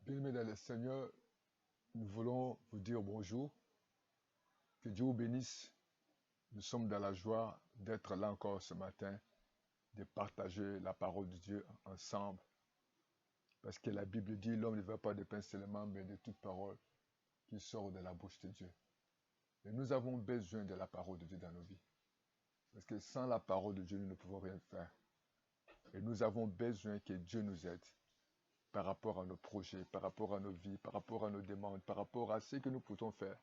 Bien-aimés dans le Seigneur, nous voulons vous dire bonjour. Que Dieu vous bénisse. Nous sommes dans la joie d'être là encore ce matin, de partager la parole de Dieu ensemble. Parce que la Bible dit, l'homme ne va pas de pain seulement, mais de toute parole qui sort de la bouche de Dieu. Et nous avons besoin de la parole de Dieu dans nos vies. Parce que sans la parole de Dieu, nous ne pouvons rien faire. Et nous avons besoin que Dieu nous aide par rapport à nos projets, par rapport à nos vies, par rapport à nos demandes, par rapport à ce que nous pouvons faire.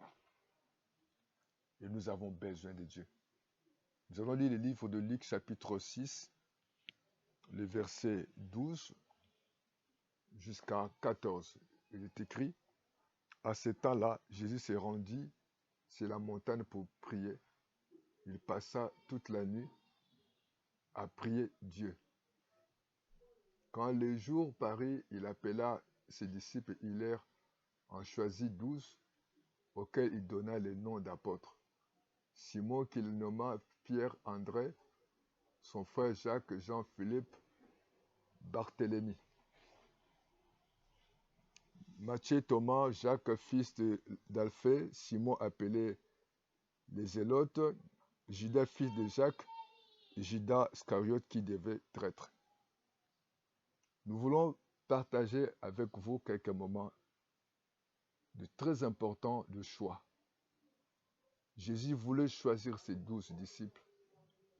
Et nous avons besoin de Dieu. Nous allons lire le livre de Luc chapitre 6, le verset 12 jusqu'à 14. Il est écrit, à ce temps-là, Jésus se rendit sur la montagne pour prier. Il passa toute la nuit à prier Dieu. Quand le jour parut, il appela ses disciples, il leur en choisit 12, auxquels il donna le nom d'apôtres. Simon qu'il nomma Pierre, André, son frère Jacques, Jean-Philippe, Barthélemy, Matthieu, Thomas, Jacques, fils d'Alphée, Simon appelé les Zélotes, Judas, fils de Jacques, Judas Iscariote qui devait traître. Nous voulons partager avec vous quelques moments de très importants de choix. Jésus voulait choisir ses 12 disciples.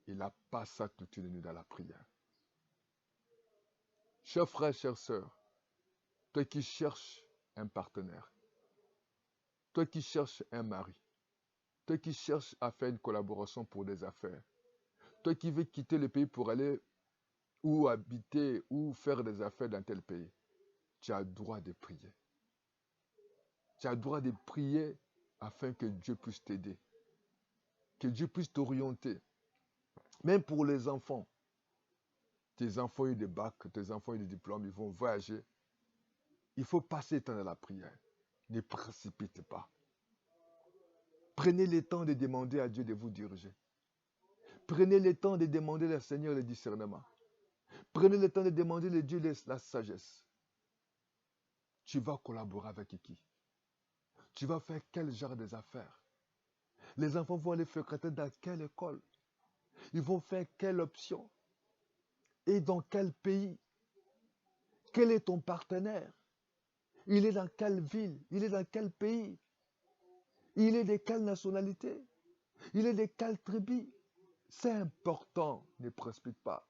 Il a passé toute une nuit dans la prière. Chers frères, chères sœurs, toi qui cherches un partenaire, toi qui cherches un mari, toi qui cherches à faire une collaboration pour des affaires, toi qui veux quitter le pays pour aller ou habiter ou faire des affaires dans tel pays, tu as le droit de prier. Tu as le droit de prier afin que Dieu puisse t'aider, que Dieu puisse t'orienter. Même pour les enfants, tes enfants ont eu des bacs, tes enfants ont eu des diplômes, ils vont voyager. Il faut passer le temps dans la prière. Ne précipitez pas. Prenez le temps de demander à Dieu de vous diriger. Prenez le temps de demander au Seigneur le discernement. Prenez le temps de demander à Dieu la sagesse. Tu vas collaborer avec qui? Tu vas faire quel genre des affaires? Les enfants vont aller fréquenter dans quelle école? Ils vont faire quelle option? Et dans quel pays? Quel est ton partenaire? Il est dans quelle ville? Il est dans quel pays? Il est de quelle nationalité? Il est de quelle tribu? C'est important, ne précipite pas.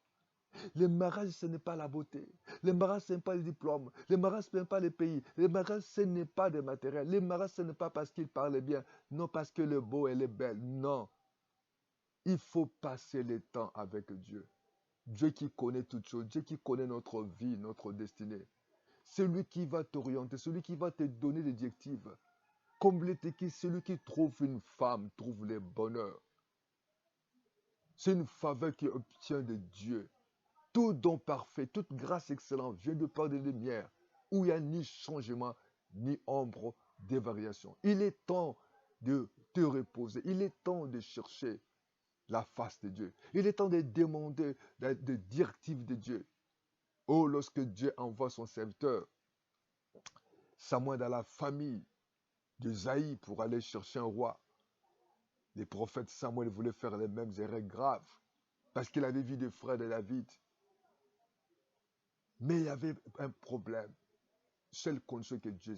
Le mariage, ce n'est pas la beauté. Le mariage, ce n'est pas le diplôme. Le mariage, ce n'est pas le pays. Le mariage, ce n'est pas le matériel. Le mariage, ce n'est pas parce qu'il parle bien. Non, parce que le beau, elle est belle. Non. Il faut passer le temps avec Dieu. Dieu qui connaît toutes choses. Dieu qui connaît notre vie, notre destinée. Celui qui va t'orienter, celui qui va te donner des directives. Comme l'est écrit, celui qui trouve une femme trouve le bonheur. C'est une faveur qui obtient de Dieu. Tout don parfait, toute grâce excellente vient de part de lumière, où il n'y a ni changement, ni ombre de variation. Il est temps de te reposer. Il est temps de chercher la face de Dieu. Il est temps de demander des directives de Dieu. Oh, lorsque Dieu envoie son serviteur, Samuel dans la famille de Zaï pour aller chercher un roi, les prophètes Samuel voulaient faire les mêmes erreurs graves parce qu'il avait vu des frères de David. Mais il y avait un problème. Seule condition que Dieu.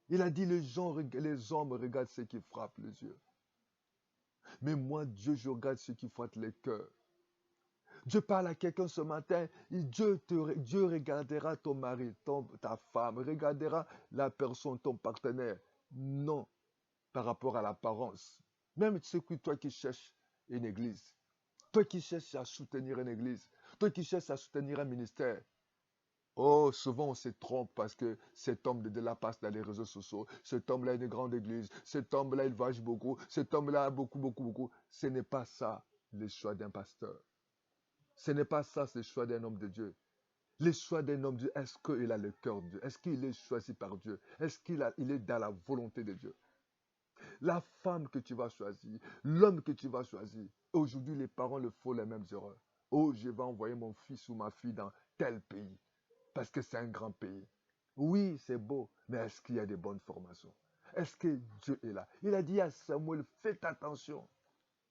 Il a dit les hommes regardent ce qui frappe les yeux. Mais moi, Dieu, je regarde ce qui frappe les cœurs. Dieu parle à quelqu'un ce matin, Dieu regardera ton mari, ta femme, regardera la personne, ton partenaire. Non, par rapport à l'apparence. Même toi qui cherches une église, toi qui cherches à soutenir une église, toi qui cherches à soutenir un ministère. Oh, souvent on se trompe parce que cet homme de la passe dans les réseaux sociaux, cet homme-là a une grande église, cet homme-là il voyage beaucoup, cet homme-là a beaucoup, beaucoup, beaucoup. Ce n'est pas ça le choix d'un pasteur. Ce n'est pas ça le choix d'un homme de Dieu. Le choix d'un homme de Dieu, est-ce qu'il a le cœur de Dieu? Est-ce qu'il est choisi par Dieu? Est-ce qu'il est dans la volonté de Dieu? La femme que tu vas choisir, l'homme que tu vas choisir. Aujourd'hui, les parents le font les mêmes erreurs. Oh, je vais envoyer mon fils ou ma fille dans tel pays parce que c'est un grand pays. Oui, c'est beau, mais est-ce qu'il y a des bonnes formations? Est-ce que Dieu est là? Il a dit à Samuel, faites attention.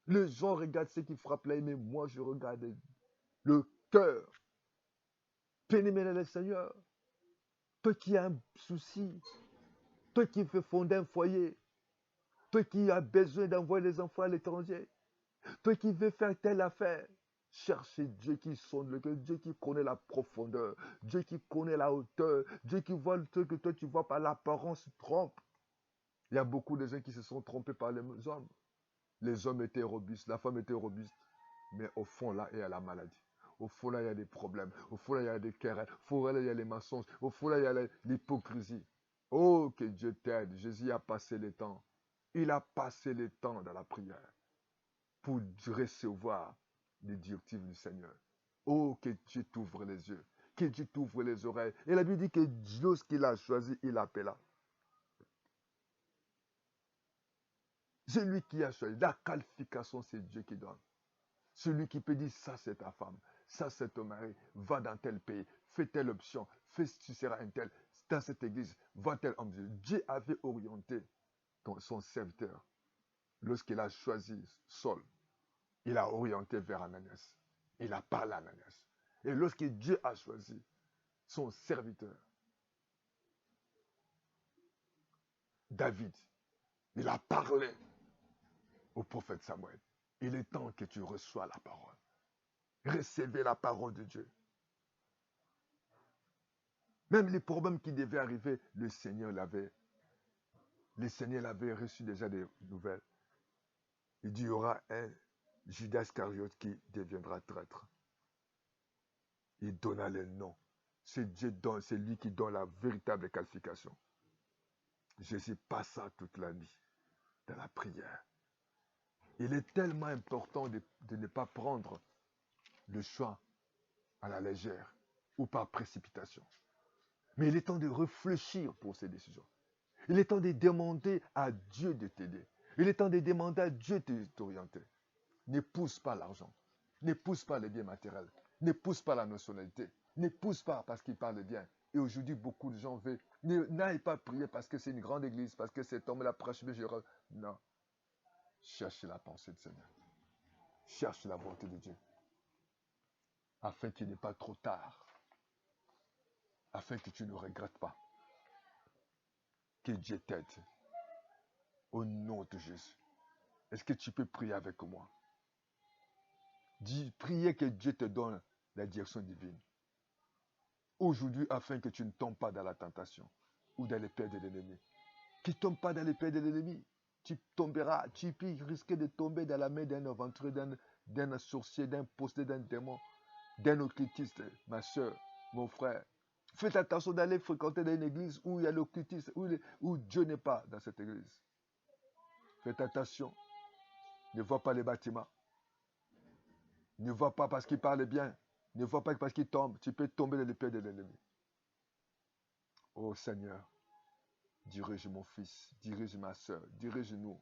Les gens regardent ce qui frappe l'œil, mais moi je regarde le cœur. Bien-aimé dans le Seigneur, toi qui as un souci, toi qui veux fonder un foyer, toi qui as besoin d'envoyer les enfants à l'étranger, toi qui veux faire telle affaire, cherchez Dieu qui sonde le cœur, Dieu qui connaît la profondeur, Dieu qui connaît la hauteur, Dieu qui voit le truc que toi tu vois par l'apparence trompe. Il y a beaucoup de gens qui se sont trompés par les hommes. Les hommes étaient robustes, la femme était robuste, mais au fond là, il y a la maladie. Au fond là, il y a des problèmes. Au fond là, il y a des querelles. Au fond là, il y a les mensonges. Au fond là, il y a l'hypocrisie. Oh, que Dieu t'aide. Jésus a passé le temps. Il a passé le temps dans la prière pour recevoir les directives du Seigneur. Oh, que Dieu t'ouvre les yeux. Que Dieu t'ouvre les oreilles. Et la Bible dit que lorsqu'il a choisi, il appela. C'est lui qui a choisi. La qualification, c'est Dieu qui donne. Celui qui peut dire, ça c'est ta femme, ça c'est ton mari, va dans tel pays, fais telle option, tu seras un tel, dans cette église, va tel homme. Dieu avait orienté son serviteur. Lorsqu'il a choisi Saul, il a orienté vers Ananias. Il a parlé à Ananias. Et lorsque Dieu a choisi son serviteur, David, il a parlé au prophète Samuel. Il est temps que tu reçois la parole. Recevez la parole de Dieu. Même les problèmes qui devaient arriver, le Seigneur l'avait reçu déjà des nouvelles. Il dit, il y aura un Judas Iscariote qui deviendra traître. Il donna le nom. C'est lui qui donne la véritable qualification. Jésus passa toute la nuit dans la prière. Il est tellement important de ne pas prendre le choix à la légère ou par précipitation. Mais il est temps de réfléchir pour ces décisions. Il est temps de demander à Dieu de t'aider. Il est temps de demander à Dieu de t'orienter. Ne pousse pas l'argent. Ne pousse pas les biens matériels. Ne pousse pas la nationalité. Ne pousse pas parce qu'il parle bien. Et aujourd'hui, beaucoup de gens veulent. N'aille pas prier parce que c'est une grande église, parce que cet homme-là prêche le Gérald. Non. Cherche la pensée du Seigneur. Cherche la volonté de Dieu. Afin qu'il n'est pas trop tard. Afin que tu ne regrettes pas. Que Dieu t'aide. Au nom de Jésus. Est-ce que tu peux prier avec moi? Dis, priez que Dieu te donne la direction divine. Aujourd'hui, afin que tu ne tombes pas dans la tentation ou dans les pieds de l'ennemi. Tu ne tombes pas dans les pieds de l'ennemi. Tu tomberas, tu peux risquer de tomber dans la main d'un aventurier, d'un sorcier, d'un posté, d'un démon, d'un occultiste, ma soeur, mon frère. Faites attention d'aller fréquenter dans une église où il y a l'occultiste, où Dieu n'est pas dans cette église. Faites attention. Ne vois pas les bâtiments. Ne vois pas parce qu'il parle bien. Ne vois pas parce qu'il tombe. Tu peux tomber dans les pieds de l'ennemi. Oh Seigneur, dirige mon fils, dirige ma soeur, dirige-nous,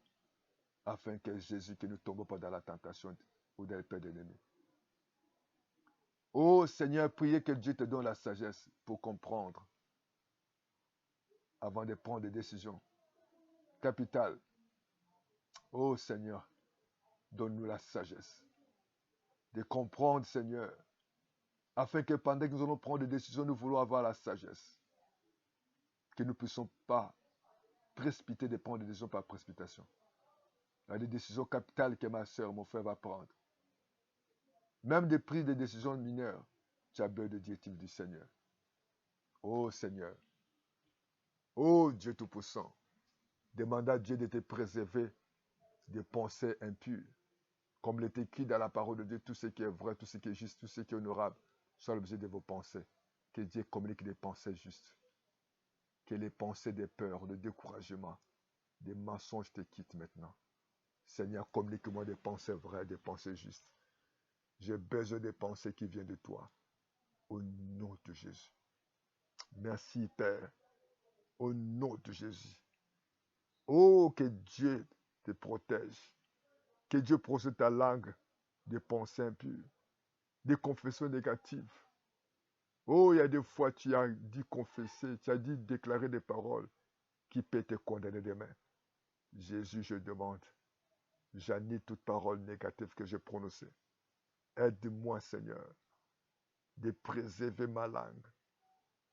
afin que Jésus, que nous ne tombons pas dans la tentation ou dans les pieds de l'ennemi. Oh Seigneur, priez que Dieu te donne la sagesse pour comprendre avant de prendre des décisions capitales. Oh Seigneur, donne-nous la sagesse de comprendre, Seigneur, afin que pendant que nous allons prendre des décisions, nous voulons avoir la sagesse. Que nous ne puissions pas précipiter de prendre des décisions par précipitation. Il y a des décisions capitales que ma soeur, mon frère va prendre. Même des prises de décisions mineures, tu as besoin de directives du Seigneur. Oh Seigneur, oh Dieu Tout-Puissant, demande à Dieu de te préserver des pensées impures. Comme il est écrit dans la parole de Dieu, tout ce qui est vrai, tout ce qui est juste, tout ce qui est honorable, soit l'objet de vos pensées. Que Dieu communique des pensées justes. Que les pensées des peurs, de découragement, des mensonges te quittent maintenant. Seigneur, communique-moi des pensées vraies, des pensées justes. J'ai besoin des pensées qui viennent de toi. Au nom de Jésus. Merci, Père. Au nom de Jésus. Oh, que Dieu te protège. Que Dieu protège ta langue des pensées impures, des confessions négatives. Oh, il y a des fois, tu as dit confesser, tu as dit déclarer des paroles qui peuvent te condamner demain. Jésus, je demande, j'annule toute parole négative que j'ai prononcée. Aide-moi, Seigneur, de préserver ma langue.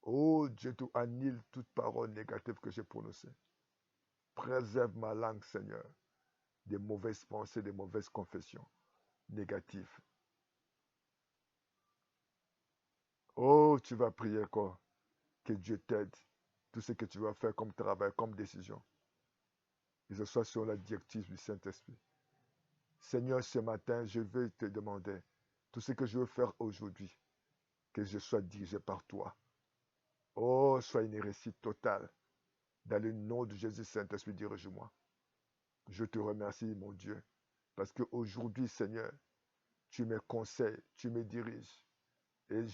Oh, Dieu, tu annules toute parole négative que j'ai prononcée. Préserve ma langue, Seigneur, des mauvaises pensées, des mauvaises confessions négatives. Oh, tu vas prier quoi? Que Dieu t'aide. Tout ce que tu vas faire comme travail, comme décision, que ce soit sur la directive du Saint-Esprit. Seigneur, ce matin, je veux te demander tout ce que je veux faire aujourd'hui, que je sois dirigé par toi. Oh, sois une réussite totale. Dans le nom de Jésus, Saint-Esprit, dirige-moi. Je te remercie, mon Dieu, parce qu'aujourd'hui, Seigneur, tu me conseilles, tu me diriges, et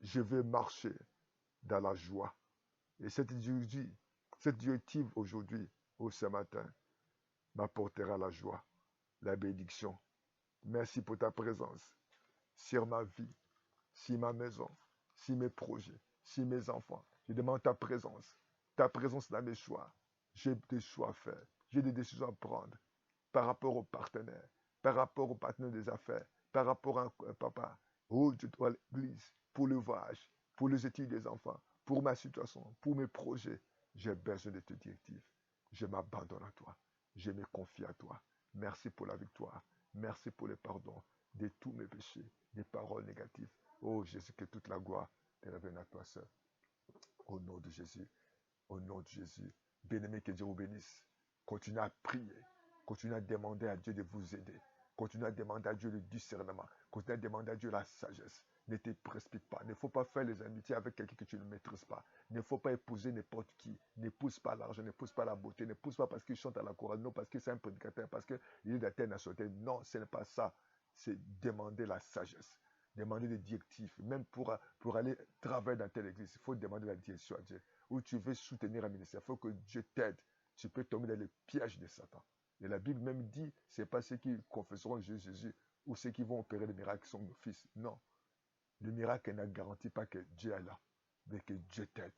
je veux marcher dans la joie. Et cette directive aujourd'hui, ou ce matin, m'apportera la joie, la bénédiction. Merci pour ta présence sur ma vie, sur ma maison, sur mes projets, sur mes enfants. Je demande ta présence dans mes choix. J'ai des choix à faire, j'ai des décisions à prendre par rapport aux partenaires, par rapport aux partenaires des affaires, par rapport à un papa. Oh, Dieu, toi, l'église, pour le voyage, pour les études des enfants, pour ma situation, pour mes projets. J'ai besoin de tes directives. Je m'abandonne à toi. Je me confie à toi. Merci pour la victoire. Merci pour le pardon de tous mes péchés, des paroles négatives. Oh Jésus, que toute la gloire te revienne à toi seul. Au nom de Jésus. Au nom de Jésus. Bien-aimé, que Dieu vous bénisse. Continuez à prier. Continuez à demander à Dieu de vous aider. Continuez à demander à Dieu le discernement. Continuez à demander à Dieu la sagesse. Ne te précipite pas. Il ne faut pas faire les amitiés avec quelqu'un que tu ne maîtrises pas. Il ne faut pas épouser n'importe qui. N'épouse pas l'argent, n'épouse pas la beauté, n'épouse pas parce qu'il chante à la chorale, non parce que c'est un prédicateur, parce qu'il est d'Athènes à sauter. Non, ce n'est pas ça. C'est demander la sagesse. Demander des directives. Même pour aller travailler dans telle église, il faut demander la direction à Dieu. Où tu veux soutenir un ministère, il faut que Dieu t'aide. Tu peux tomber dans le piège de Satan. Et la Bible même dit, c'est pas ceux qui confesseront Jésus ou ceux qui vont opérer des miracles qui sont nos fils. Non. Le miracle ne garantit pas que Dieu est là, mais que Dieu t'aide.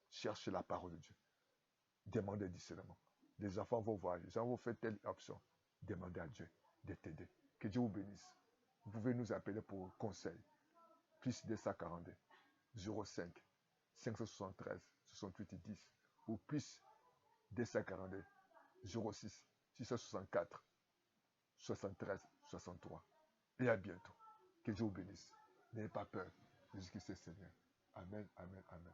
Cherche la parole de Dieu. Demandez discernement. Les enfants vont voir, les enfants vont faire telle option. Demandez à Dieu de t'aider. Que Dieu vous bénisse. Vous pouvez nous appeler pour conseil. Plus 242 05 573 68 10 ou plus 242 06 664 73 63. Et à bientôt. Que Dieu vous bénisse. N'ayez pas peur. Jésus-Christ est Seigneur. Amen, amen, amen.